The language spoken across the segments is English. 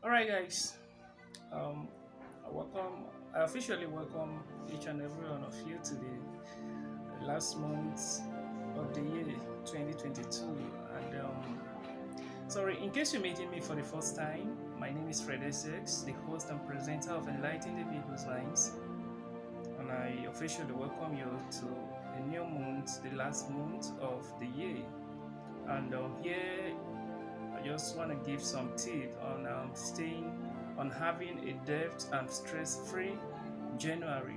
All right, guys. Um, I officially welcome each and every one of you to the last month of the year 2022. And sorry, in case you're meeting me for the first time, my name is Fred Essex, the host and presenter of Enlightening the People's Minds. And I officially welcome you to a new month, the last month of the year. And here I just want to give some tip on on having a debt and stress-free January.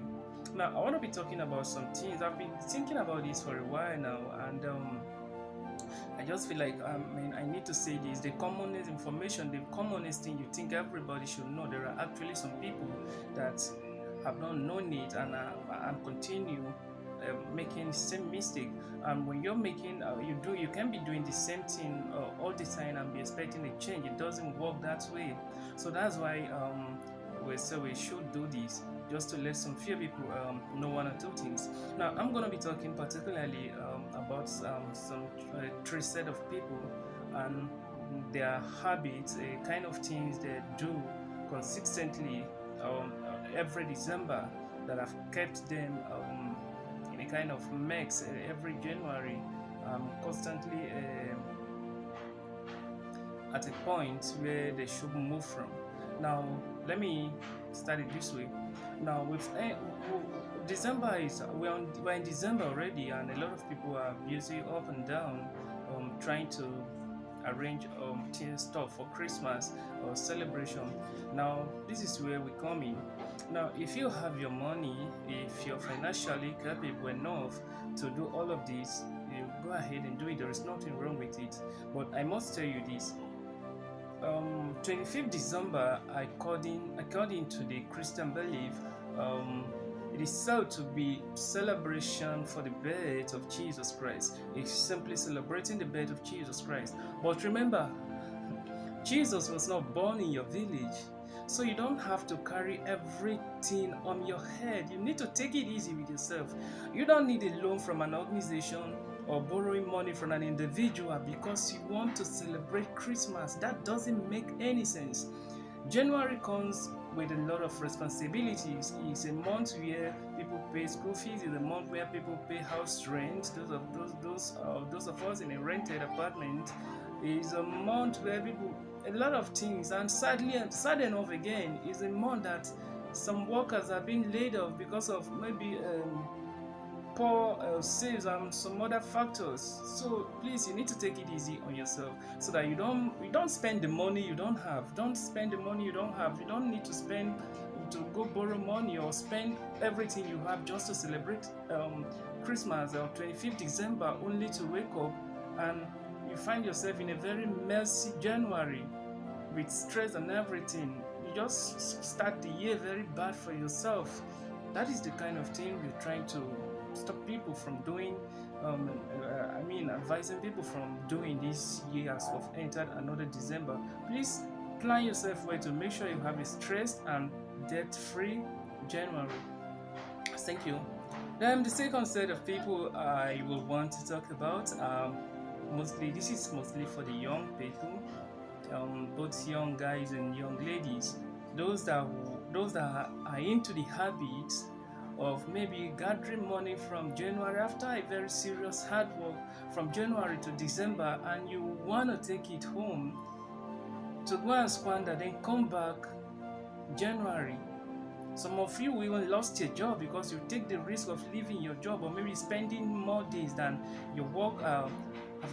Now, I want to be talking about some things. I've been thinking about this for a while now, and I just feel like I need to say this. The commonest information, the commonest thing you think everybody should know. There are actually some people that have not known it and continue making the same mistake. And when you're making you can be doing the same thing all the time and be expecting a change. It doesn't work that way. So that's why we say we should do this, just to let some few people know one or two things. Now I'm going to be talking particularly about some three set of people and their habits, kind of things they do consistently every December that have kept them in a kind of mix every January, constantly at a point where they should move from. Now, let me start it this way. Now, with December is we're in December already, and a lot of people are busy up and down, trying to arrange stuff for Christmas or celebration. Now, this is where we come in. Now, if you have your money, if you're financially capable enough to do all of this, you go ahead and do it. There is nothing wrong with it. But I must tell you this. 25th December, according to the Christian belief, it is said to be celebration for the birth of Jesus Christ. It's simply celebrating the birth of Jesus Christ. But remember, Jesus was not born in your village. So you don't have to carry everything on your head. You need to take it easy with yourself. You don't need a loan from an organization or borrowing money from an individual because you want to celebrate Christmas. That doesn't make any sense. January comes with a lot of responsibilities. It's a month where people pay school fees. It's a month where people pay house rent. Those of us in a rented apartment. It's a month where people a lot of things, and sad enough again, is a month that some workers are being laid off because of maybe poor sales and some other factors. So please, you need to take it easy on yourself so that you don't spend the money you don't have. Don't spend the money you don't have. You don't need to spend to go borrow money or spend everything you have just to celebrate Christmas or 25th December, only to wake up and you find yourself in a very messy January with stress and everything. You just start the year very bad for yourself. That is the kind of thing we're trying to stop people from doing. Advising people from doing this year as we've entered another December. Please plan yourself well to make sure you have a stressed and debt-free January. Thank you. Then the second set of people I will want to talk about, this is mostly for the young people, both young guys and young ladies, those that are into the habit of maybe gathering money from January after a very serious hard work from January to December, and you want to take it home to go and squander, then come back January. Some of you even lost your job because you take the risk of leaving your job or maybe spending more days than your work have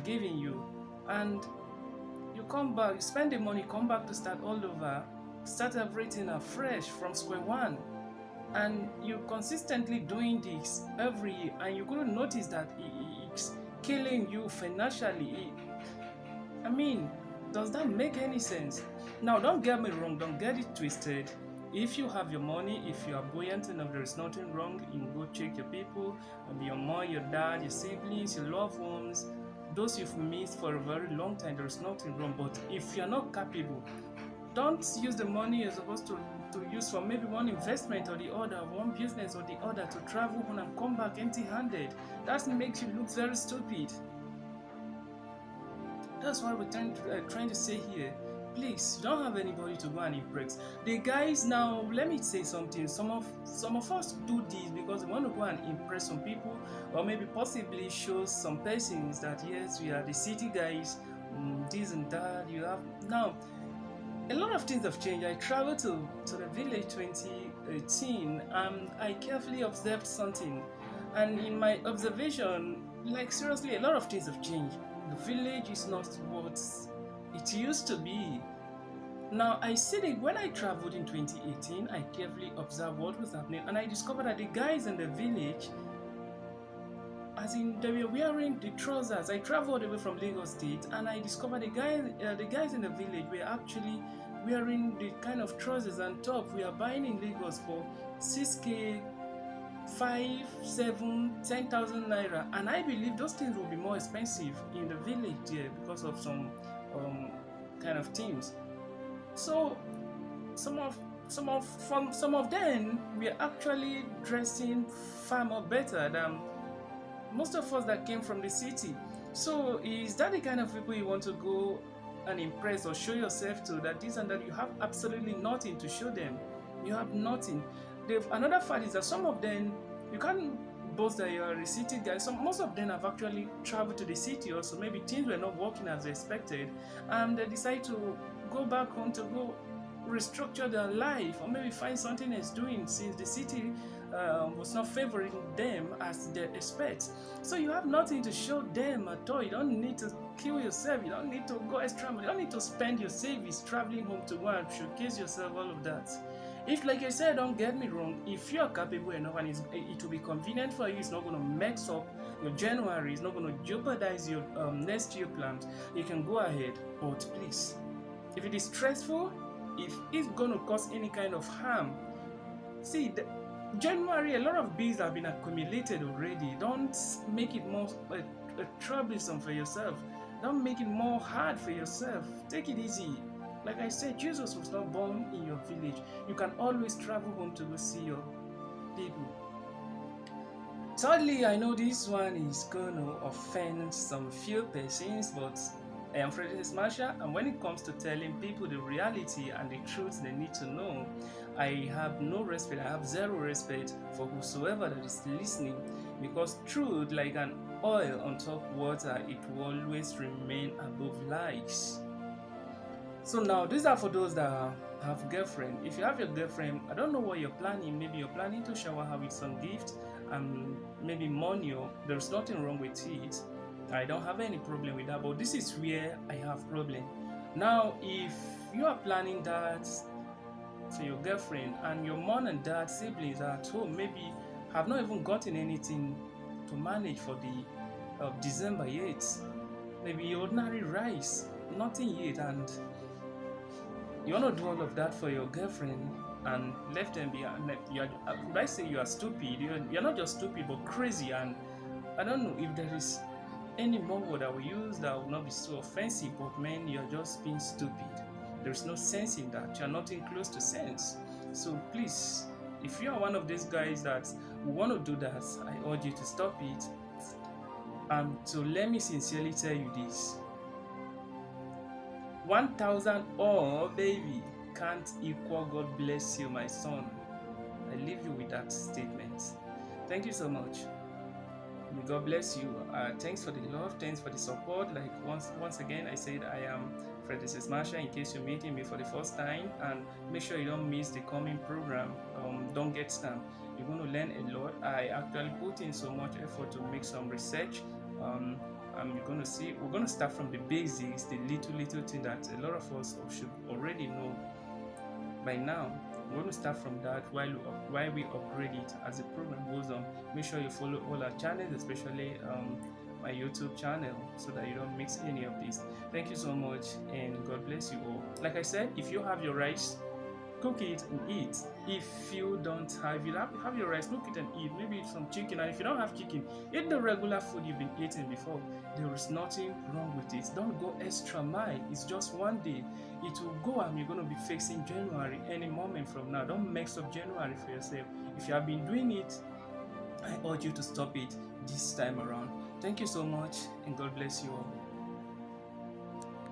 given you, and you come back, you spend the money, come back to start all over, start everything afresh from square one. And you're consistently doing this every year, and you couldn't notice that it's killing you financially. Does that make any sense? Now, don't get me wrong, don't get it twisted. If you have your money, if you are buoyant enough, there is nothing wrong. You can go check your people, your mom, your dad, your siblings, your loved ones, those you've missed for a very long time. There is nothing wrong. But if you're not capable, don't use the money you're supposed to use for maybe one investment or the other, one business or the other, to travel home and come back empty-handed. That makes you look very stupid. That's what we're trying to say here. please, you don't have anybody to go and impress. The guys now, let me say something. Some of us do this because we want to go and impress some people, or maybe possibly show some persons that yes, we are the city guys, this and that. You have now. A lot of things have changed. I traveled to the village 2018 and I carefully observed something. And in my observation, like seriously, a lot of things have changed. The village is not what it used to be. Now, I said it when I traveled in 2018, I carefully observed what was happening and I discovered that the guys in the village, as in they were wearing the trousers. I traveled away from Lagos State and I discovered the guys in the village were actually wearing the kind of trousers and top we are buying in Lagos for 6k, 5, 7, 10,000 naira, and I believe those things will be more expensive in the village there because of some kind of things. So some of them we are actually dressing far more better than most of us that came from the city. So is that the kind of people you want to go and impress or show yourself to, that this and that? You have absolutely nothing to show them. You have nothing. Another fact is that some of them, you can't boast that you are a city guy. Most of them have actually traveled to the city also. Maybe things were not working as expected and they decide to go back home to go restructure their life or maybe find something else doing since the city was not favoring them as they expect. So you have nothing to show them at all. You don't need to kill yourself. You don't need to go extra mile. You don't need to spend your savings traveling home to go and showcase yourself, all of that. If, like I said, don't get me wrong, if you are capable enough and it will be convenient for you, it's not going to mess up your January, it's not going to jeopardize your next year plans, you can go ahead. But please, if it is stressful, if it's going to cause any kind of harm, see, January, a lot of bills have been accumulated already. Don't make it more troublesome for yourself. Don't make it more hard for yourself. Take it easy. Like I said, Jesus was not born in your village. You can always travel home to go see your people. Thirdly, I know this one is going to offend some few persons, but I am Frederick Marsha, and when it comes to telling people the reality and the truth they need to know, I have no respect, I have zero respect for whosoever that is listening, because truth, like an oil on top water, it will always remain above lies. So now, these are for those that have girlfriend. If you have your girlfriend, I don't know what you're planning. Maybe you're planning to shower her with some gift and maybe money, or there's nothing wrong with it. I don't have any problem with that, but this is where I have problem. Now, if you are planning that for your girlfriend and your mom and dad siblings are at home, maybe have not even gotten anything to manage for the December yet, maybe ordinary rice, nothing yet, and you want to do all of that for your girlfriend and left them behind. I say you are stupid. You're not just stupid, but crazy. And I don't know if there is any more word I will use that will not be so offensive, but man, you're just being stupid. There's no sense in that. You're not even close to sense. So please, if you are one of these guys that want to do that, I urge you to stop it. And so let me sincerely tell you this: 1,000 baby can't equal God bless you, my son. I leave you with that statement. Thank you so much. May God bless you. Thanks for the love. Thanks for the support. Like once again, I said I am Frederick Marsha. In case you're meeting me for the first time, and make sure you don't miss the coming program. Don't get scammed. You're going to learn a lot. I actually put in so much effort to make some research. You're going to see. We're going to start from the basics, the little thing that a lot of us should already know by now. We're going to start from that while we upgrade it as the program goes on. Make sure you follow all our channels, especially my YouTube channel, so that you don't mix any of these. Thank you so much, and God bless you all. Like I said, if you have your rice, cook it and eat. If you don't have it, have your rice, cook it and eat. Maybe some chicken, and if you don't have chicken, eat the regular food you've been eating before. There is nothing wrong with it. Don't go extra mile. It's just one day. It will go, and you're going to be facing January any moment from now. Don't mess up January for yourself. If you have been doing it, I urge you to stop it this time around. Thank you so much, and God bless you all.